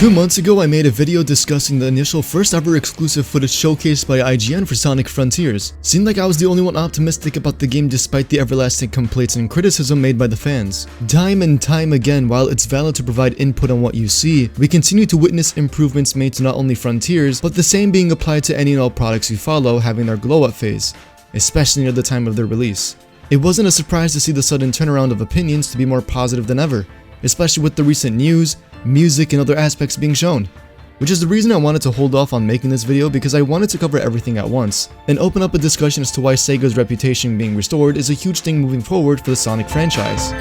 2 months ago, I made a video discussing the initial first ever exclusive footage showcased by IGN for Sonic Frontiers. Seemed like I was the only one optimistic about the game despite the everlasting complaints and criticism made by the fans. Time and time again, while it's valid to provide input on what you see, we continue to witness improvements made to not only Frontiers, but the same being applied to any and all products you follow having their glow up phase, especially near the time of their release. It wasn't a surprise to see the sudden turnaround of opinions to be more positive than ever, especially with the recent news, music, and other aspects being shown. Which is the reason I wanted to hold off on making this video, because I wanted to cover everything at once, and open up a discussion as to why Sega's reputation being restored is a huge thing moving forward for the Sonic franchise.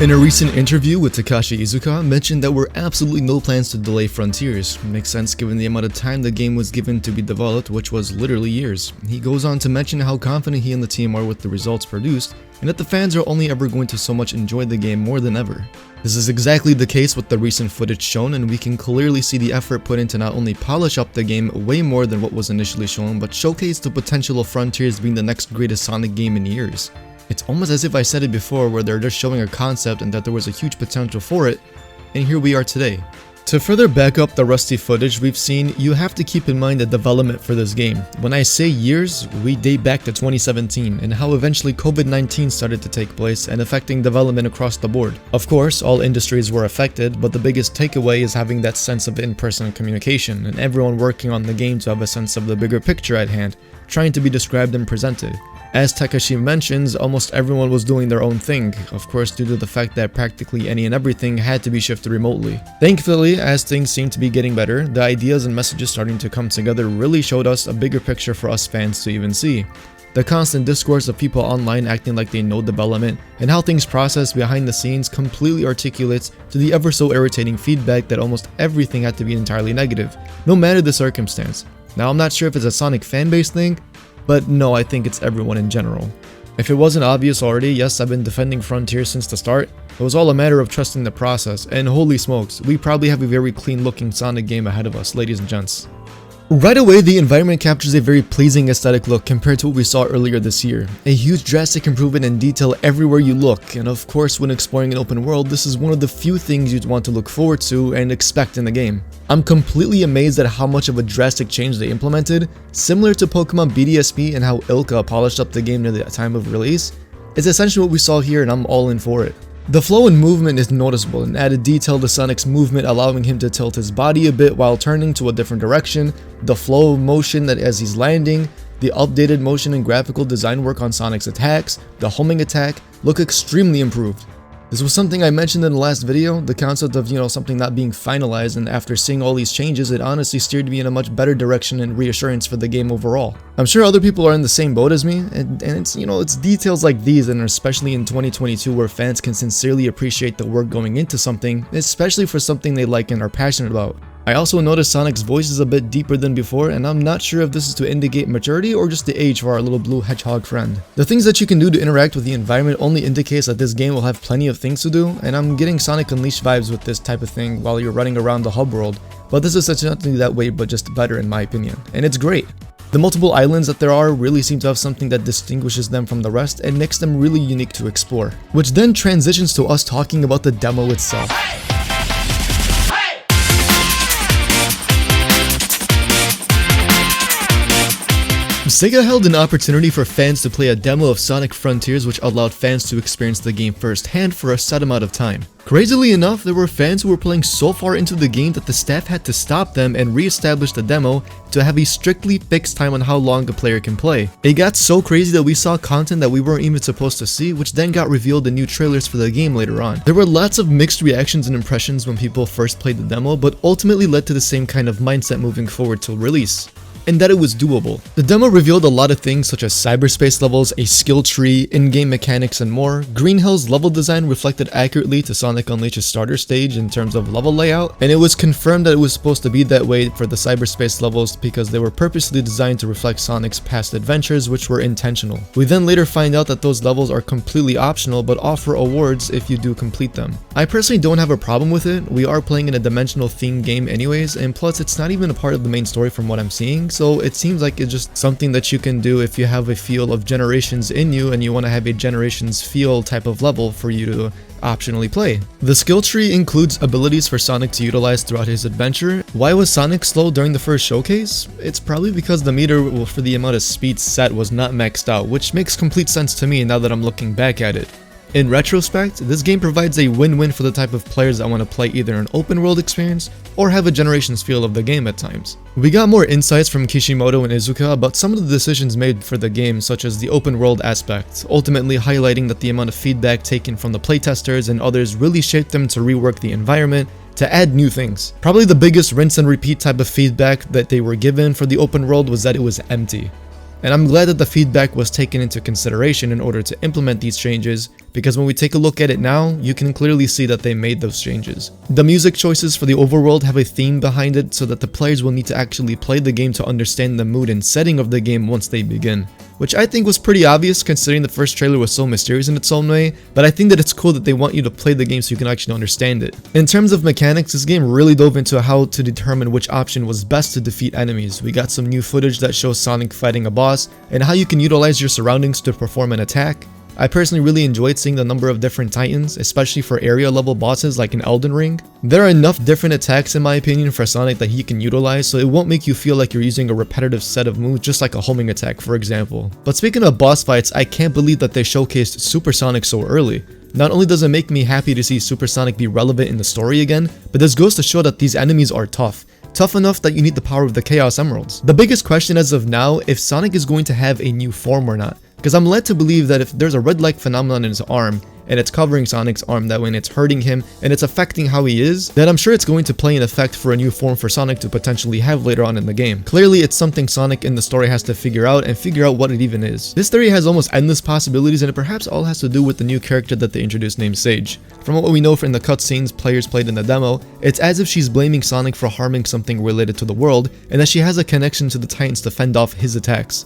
In a recent interview with Takashi Iizuka, mentioned there were absolutely no plans to delay Frontiers. Makes sense given the amount of time the game was given to be developed, which was literally years. He goes on to mention how confident he and the team are with the results produced, and that the fans are only ever going to so much enjoy the game more than ever. This is exactly the case with the recent footage shown, and we can clearly see the effort put into not only polish up the game way more than what was initially shown, but showcase the potential of Frontiers being the next greatest Sonic game in years. It's almost as if I said it before, where they're just showing a concept and that there was a huge potential for it, and here we are today. To further back up the rusty footage we've seen, you have to keep in mind the development for this game. When I say years, we date back to 2017 and how eventually COVID-19 started to take place and affecting development across the board. Of course, all industries were affected, but the biggest takeaway is having that sense of in-person communication and everyone working on the game to have a sense of the bigger picture at hand, trying to be described and presented. As Takashi mentions, almost everyone was doing their own thing, of course due to the fact that practically any and everything had to be shifted remotely. Thankfully, as things seem to be getting better, the ideas and messages starting to come together really showed us a bigger picture for us fans to even see. The constant discourse of people online acting like they know development, and how things process behind the scenes completely articulates to the ever so irritating feedback that almost everything had to be entirely negative, no matter the circumstance. Now I'm not sure if it's a Sonic fanbase thing, but no, I think it's everyone in general. If it wasn't obvious already, yes, I've been defending Frontier since the start. It was all a matter of trusting the process, and holy smokes, we probably have a very clean looking Sonic game ahead of us, ladies and gents. Right away, the environment captures a very pleasing aesthetic look compared to what we saw earlier this year. A huge drastic improvement in detail everywhere you look, and of course when exploring an open world, this is one of the few things you'd want to look forward to and expect in the game. I'm completely amazed at how much of a drastic change they implemented, similar to Pokemon BDSP and how Ilka polished up the game near the time of release. It's essentially what we saw here, and I'm all in for it. The flow and movement is noticeable, and added detail to Sonic's movement, allowing him to tilt his body a bit while turning to a different direction, the flow of motion that as he's landing, the updated motion and graphical design work on Sonic's attacks, the homing attack, look extremely improved. This was something I mentioned in the last video, the concept of, something not being finalized, and after seeing all these changes, it honestly steered me in a much better direction and reassurance for the game overall. I'm sure other people are in the same boat as me, and it's, it's details like these, and especially in 2022 where fans can sincerely appreciate the work going into something, especially for something they like and are passionate about. I also noticed Sonic's voice is a bit deeper than before, and I'm not sure if this is to indicate maturity or just the age for our little blue hedgehog friend. The things that you can do to interact with the environment only indicates that this game will have plenty of things to do, and I'm getting Sonic Unleashed vibes with this type of thing while you're running around the hub world, but this is such nothing that way but just better in my opinion, and it's great. The multiple islands that there are really seem to have something that distinguishes them from the rest and makes them really unique to explore, which then transitions to us talking about the demo itself. Sega held an opportunity for fans to play a demo of Sonic Frontiers, which allowed fans to experience the game firsthand for a set amount of time. Crazily enough, there were fans who were playing so far into the game that the staff had to stop them and re-establish the demo to have a strictly fixed time on how long a player can play. It got so crazy that we saw content that we weren't even supposed to see, which then got revealed in new trailers for the game later on. There were lots of mixed reactions and impressions when people first played the demo, but ultimately led to the same kind of mindset moving forward till release, and that it was doable. The demo revealed a lot of things such as cyberspace levels, a skill tree, in-game mechanics, and more. Green Hill's level design reflected accurately to Sonic Unleashed's starter stage in terms of level layout, and it was confirmed that it was supposed to be that way for the cyberspace levels because they were purposely designed to reflect Sonic's past adventures, which were intentional. We then later find out that those levels are completely optional but offer awards if you do complete them. I personally don't have a problem with it. We are playing in a dimensional themed game anyways, and plus it's not even a part of the main story from what I'm seeing, so it seems like it's just something that you can do if you have a feel of Generations in you and you want to have a Generations feel type of level for you to optionally play. The skill tree includes abilities for Sonic to utilize throughout his adventure. Why was Sonic slow during the first showcase? It's probably because the meter for the amount of speed set was not maxed out, which makes complete sense to me now that I'm looking back at it. In retrospect, this game provides a win-win for the type of players that want to play either an open world experience or have a Generations feel of the game at times. We got more insights from Kishimoto and Iizuka about some of the decisions made for the game, such as the open world aspect, ultimately highlighting that the amount of feedback taken from the playtesters and others really shaped them to rework the environment, to add new things. Probably the biggest rinse and repeat type of feedback that they were given for the open world was that it was empty. And I'm glad that the feedback was taken into consideration in order to implement these changes, because when we take a look at it now, you can clearly see that they made those changes. The music choices for the overworld have a theme behind it so that the players will need to actually play the game to understand the mood and setting of the game once they begin, which I think was pretty obvious considering the first trailer was so mysterious in its own way, but I think that it's cool that they want you to play the game so you can actually understand it. In terms of mechanics, this game really dove into how to determine which option was best to defeat enemies. We got some new footage that shows Sonic fighting a boss, and how you can utilize your surroundings to perform an attack. I personally really enjoyed seeing the number of different titans, especially for area level bosses like in Elden Ring. There are enough different attacks in my opinion for Sonic that he can utilize, so it won't make you feel like you're using a repetitive set of moves just like a homing attack for example. But speaking of boss fights, I can't believe that they showcased Supersonic so early. Not only does it make me happy to see Supersonic be relevant in the story again, but this goes to show that these enemies are tough. Tough enough that you need the power of the Chaos Emeralds. The biggest question as of now, if Sonic is going to have a new form or not. Because I'm led to believe that if there's a red light phenomenon in his arm, and it's covering Sonic's arm that way and it's hurting him, and it's affecting how he is, then I'm sure it's going to play an effect for a new form for Sonic to potentially have later on in the game. Clearly, it's something Sonic in the story has to figure out and figure out what it even is. This theory has almost endless possibilities, and it perhaps all has to do with the new character that they introduced named Sage. From what we know from the cutscenes players played in the demo, it's as if she's blaming Sonic for harming something related to the world, and that she has a connection to the Titans to fend off his attacks.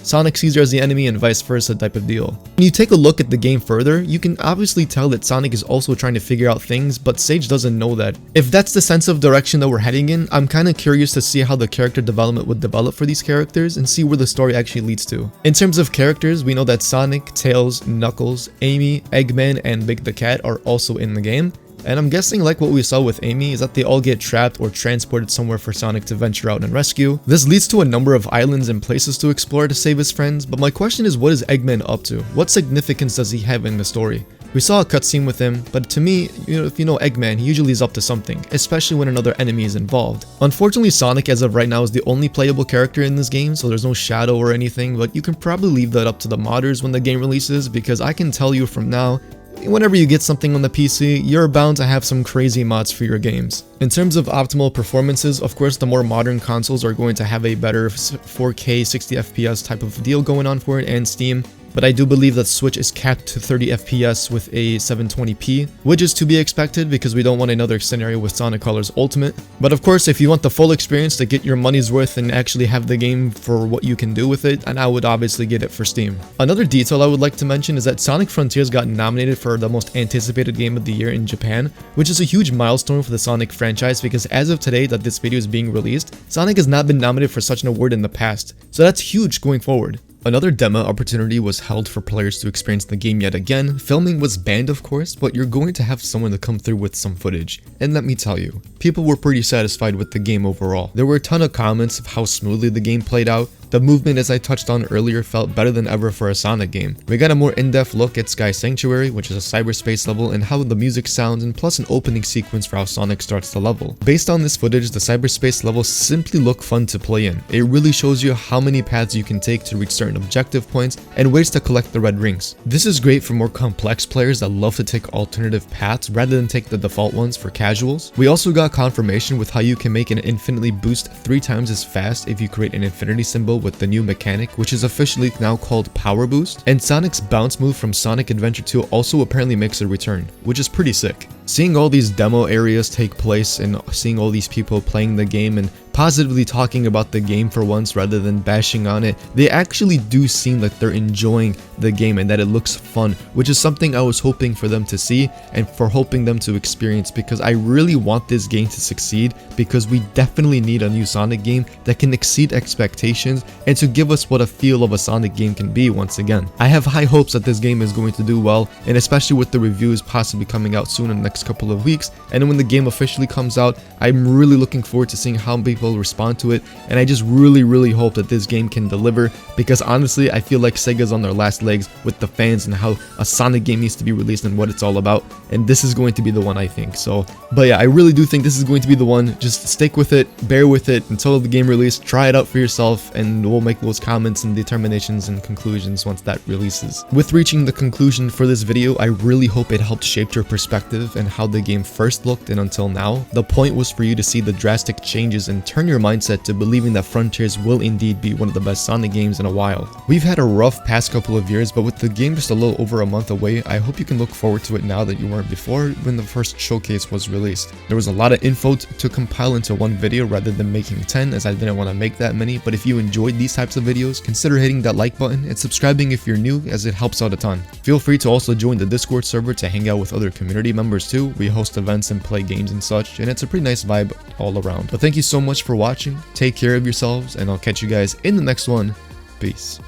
Sonic sees her as the enemy and vice versa type of deal. When you take a look at the game further, you can obviously tell that Sonic is also trying to figure out things, but Sage doesn't know that. If that's the sense of direction that we're heading in, I'm kinda curious to see how the character development would develop for these characters and see where the story actually leads to. In terms of characters, we know that Sonic, Tails, Knuckles, Amy, Eggman, and Big the Cat are also in the game. And I'm guessing like what we saw with Amy is that they all get trapped or transported somewhere for Sonic to venture out and rescue. This leads to a number of islands and places to explore to save his friends, but my question is, what is Eggman up to? What significance does he have in the story? We saw a cutscene with him, but to me, if you know Eggman, he usually is up to something, especially when another enemy is involved. Unfortunately, Sonic as of right now is the only playable character in this game, so there's no shadow or anything, but you can probably leave that up to the modders when the game releases, because I can tell you from now, whenever you get something on the PC, you're bound to have some crazy mods for your games. In terms of optimal performances, of course the more modern consoles are going to have a better 4K 60 FPS type of deal going on for it, and Steam. But I do believe that Switch is capped to 30 FPS with a 720p, which is to be expected because we don't want another scenario with Sonic Colors Ultimate. But of course, if you want the full experience to get your money's worth and actually have the game for what you can do with it, and I would obviously get it for Steam. Another detail I would like to mention is that Sonic Frontiers got nominated for the most anticipated game of the year in Japan, which is a huge milestone for the Sonic franchise because as of today that this video is being released, Sonic has not been nominated for such an award in the past, so that's huge going forward. Another demo opportunity was held for players to experience the game yet again. Filming was banned of course, but you're going to have someone to come through with some footage. And let me tell you, people were pretty satisfied with the game overall. There were a ton of comments of how smoothly the game played out. The movement, as I touched on earlier, felt better than ever for a Sonic game. We got a more in-depth look at Sky Sanctuary, which is a cyberspace level, and how the music sounds, and plus an opening sequence for how Sonic starts the level. Based on this footage, the cyberspace levels simply look fun to play in. It really shows you how many paths you can take to reach certain objective points, and ways to collect the red rings. This is great for more complex players that love to take alternative paths rather than take the default ones for casuals. We also got confirmation with how you can make an infinity boost 3 times as fast if you create an infinity symbol with the new mechanic, which is officially now called Power Boost, and Sonic's bounce move from Sonic Adventure 2 also apparently makes a return, which is pretty sick. Seeing all these demo areas take place and seeing all these people playing the game and positively talking about the game for once rather than bashing on it, they actually do seem like they're enjoying the game and that it looks fun, which is something I was hoping for them to see and for hoping them to experience, because I really want this game to succeed, because we definitely need a new Sonic game that can exceed expectations and to give us what a feel of a Sonic game can be once again. I have high hopes that this game is going to do well, and especially with the reviews possibly coming out soon in the next couple of weeks, and when the game officially comes out, I'm really looking forward to seeing how people respond to it, and I just really hope that this game can deliver, because honestly I feel like Sega's on their last legs with the fans and how a Sonic game needs to be released and what it's all about, and this is going to be the one, I think. So, but yeah, I really do think this is going to be the one. Just stick with it, bear with it until the game release, try it out for yourself, and we'll make those comments and determinations and conclusions once that releases. With reaching the conclusion for this video, I really hope it helped shape your perspective and how the game first looked and until now. The point was for you to see the drastic changes and turn your mindset to believing that Frontiers will indeed be one of the best Sonic games in a while. We've had a rough past couple of years, but with the game just a little over a month away, I hope you can look forward to it now that you weren't before when the first showcase was released. There was a lot of info to compile into one video rather than making 10, as I didn't want to make that many, but if you enjoyed these types of videos, consider hitting that like button and subscribing if you're new, as it helps out a ton. Feel free to also join the Discord server to hang out with other community members too. We host events and play games and such, and it's a pretty nice vibe all around. But thank you so much for watching, take care of yourselves, and I'll catch you guys in the next one. Peace.